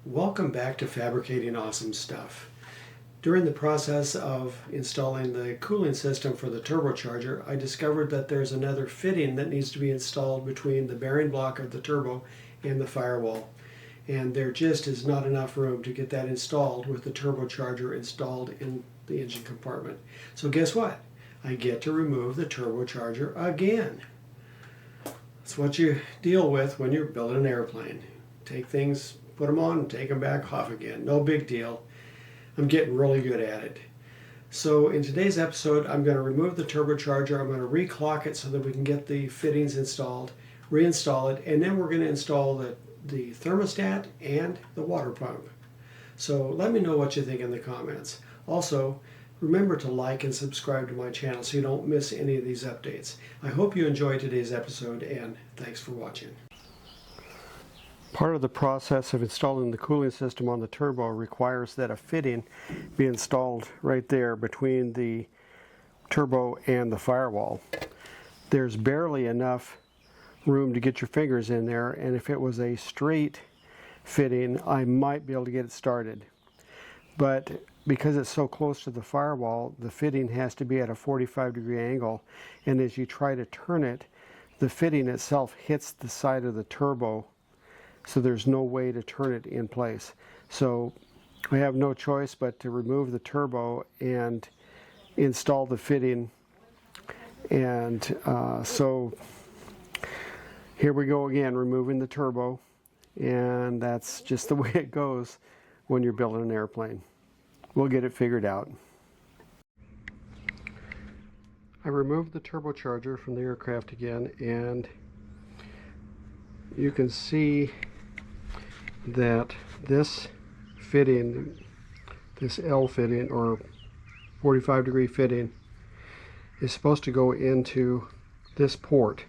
Welcome back to Fabricating Awesome Stuff. During the process of installing the cooling system for the turbocharger, I discovered that there's another fitting that needs to be installed between the bearing block of the turbo and the firewall. And there just is not enough room to get that installed with the turbocharger installed in the engine compartment. So guess what? I get to remove the turbocharger again. That's what you deal with when you're building an airplane. Take things, put them on, and take them back off again. No big deal. I'm getting really good at it. So in today's episode, I'm going to remove the turbocharger. I'm going to reclock it so that we can get the fittings installed, reinstall it, and then we're going to install the thermostat and the water pump. So let me know what you think in the comments. Also, remember to like and subscribe to my channel so you don't miss any of these updates. I hope you enjoyed today's episode, and thanks for watching. Part of the process of installing the cooling system on the turbo requires that a fitting be installed right there between the turbo and the firewall. There's barely enough room to get your fingers in there, and if it was a straight fitting, I might be able to get it started. But because it's so close to the firewall, the fitting has to be at a 45-degree angle, and as you try to turn it, the fitting itself hits the side of the turbo, so there's no way to turn it in place. So I have no choice but to remove the turbo and install the fitting. And so here we go again, removing the turbo. And that's just the way it goes when you're building an airplane. We'll get it figured out. I removed the turbocharger from the aircraft again, and you can see that this fitting, this L fitting or 45-degree fitting, is supposed to go into this port.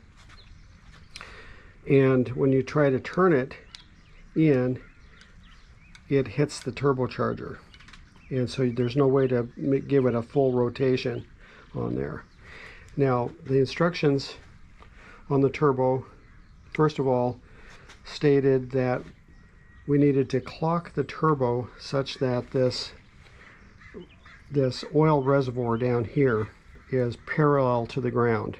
And when you try to turn it in, it hits the turbocharger. And so there's no way to give it a full rotation on there. Now, the instructions on the turbo, first of all, stated that we needed to clock the turbo such that this oil reservoir down here is parallel to the ground.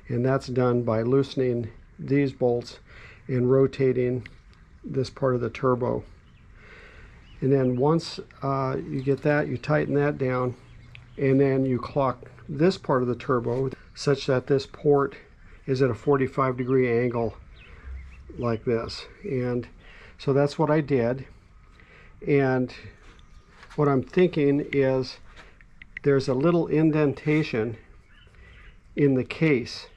And that's done by loosening these bolts and rotating this part of the turbo. And then once you get that, you tighten that down, and then you clock this part of the turbo such that this port is at a 45-degree angle like this. And so that's what I did. And what I'm thinking is there's a little indentation in the case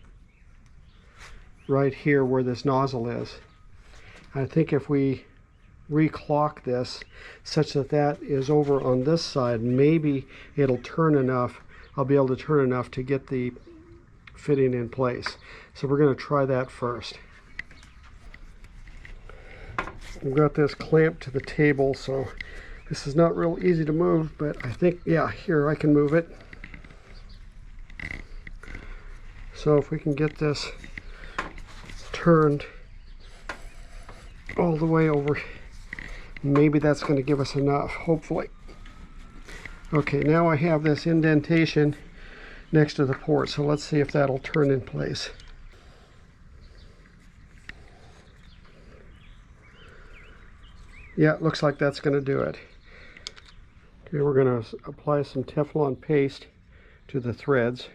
right here where this nozzle is. I think if we reclock this such that that is over on this side, maybe it'll turn enough, I'll be able to turn enough to get the fitting in place. So we're going to try that first. We've got this clamped to the table, so this is not real easy to move, but I think, yeah, here I can move it. So if we can get this turned all the way over, maybe that's going to give us enough, hopefully. Okay, now I have this indentation next to the port, so let's see if that'll turn in place. Yeah, it looks like that's going to do it. Okay, we're going to apply some Teflon paste to the threads.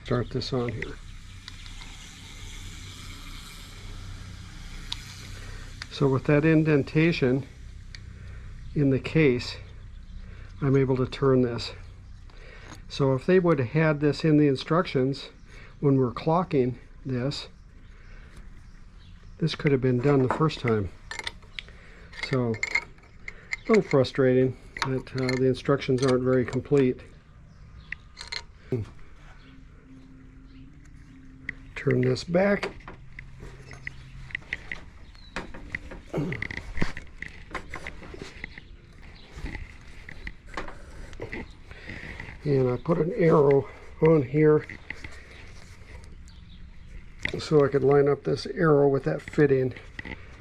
Start this on here. So with that indentation in the case, I'm able to turn this. So if they would have had this in the instructions when we're clocking this, this could have been done the first time. So a little frustrating that the instructions aren't very complete. Turn this back. And I put an arrow on here so I could line up this arrow with that fitting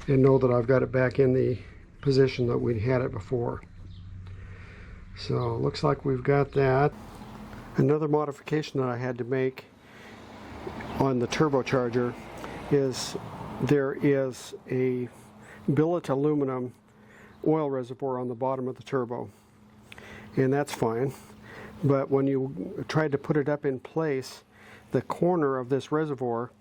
and know that I've got it back in the position that we had it before. So it looks like we've got that. Another modification that I had to make on the turbocharger is there is a billet aluminum oil reservoir on the bottom of the turbo, and that's fine, but when you tried to put it up in place, the corner of this reservoir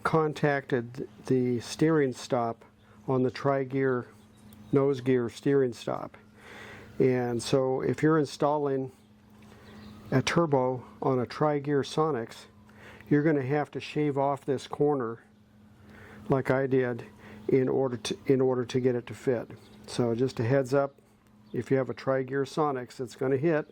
contacted the steering stop on the tri-gear nose gear steering stop. And so if you're installing a turbo on a tri-gear Sonex, you're going to have to shave off this corner like I did in order to get it to fit. So just a heads up, if you have a tri-gear Sonex, it's going to hit.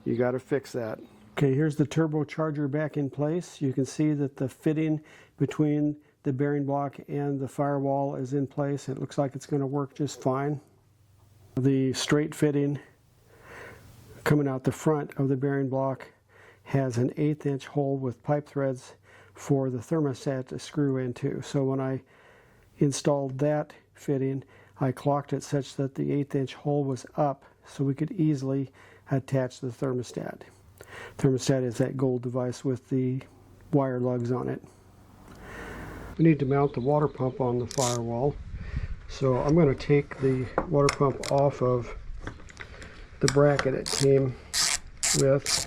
You got to fix that. Okay, here's the turbocharger back in place. You can see that the fitting between the bearing block and the firewall is in place. It looks like it's going to work just fine. The straight fitting coming out the front of the bearing block has an 1/8 inch hole with pipe threads for the thermostat to screw into. So when I installed that fitting, I clocked it such that the 1/8 inch hole was up so we could easily attach the thermostat. Thermostat is that gold device with the wire lugs on it. We need to mount the water pump on the firewall. So I'm going to take the water pump off of the bracket it came with.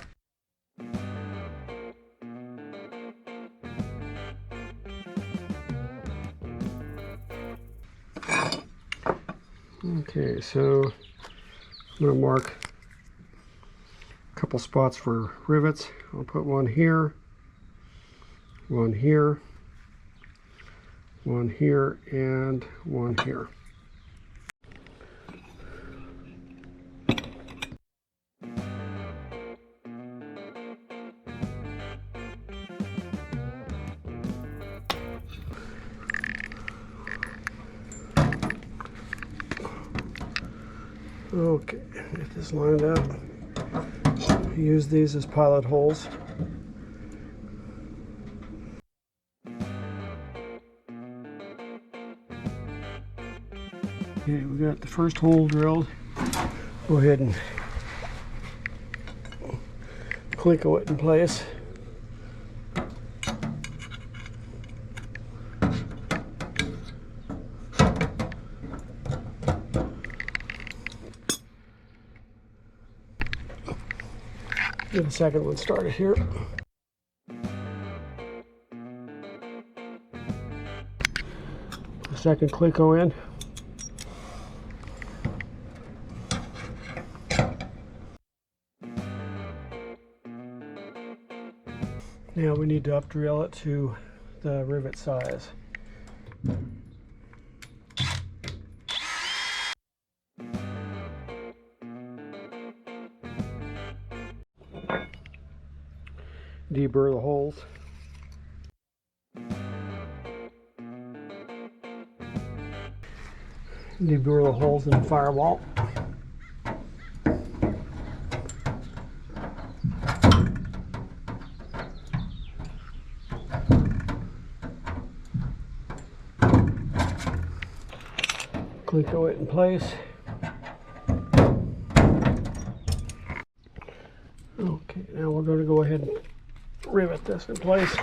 Okay, so I'm going to mark a couple spots for rivets. I'll put one here, one here, one here, and one here. Okay, get this lined up. Use these as pilot holes. Okay, we got the first hole drilled. Go ahead and clinko it in place. Get the second one started here. The second clinko in. Now we need to up drill it to the rivet size. Deburr the holes. Deburr the holes in the firewall. Clinko it in place. Okay, now we're going to go ahead and rivet this in place.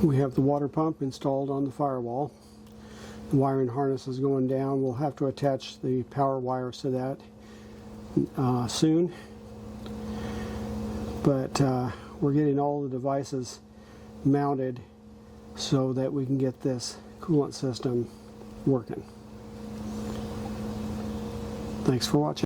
We have the water pump installed on the firewall. The wiring harness is going down. We'll have to attach the power wires to that soon. But we're getting all the devices mounted so that we can get this coolant system working. Thanks for watching.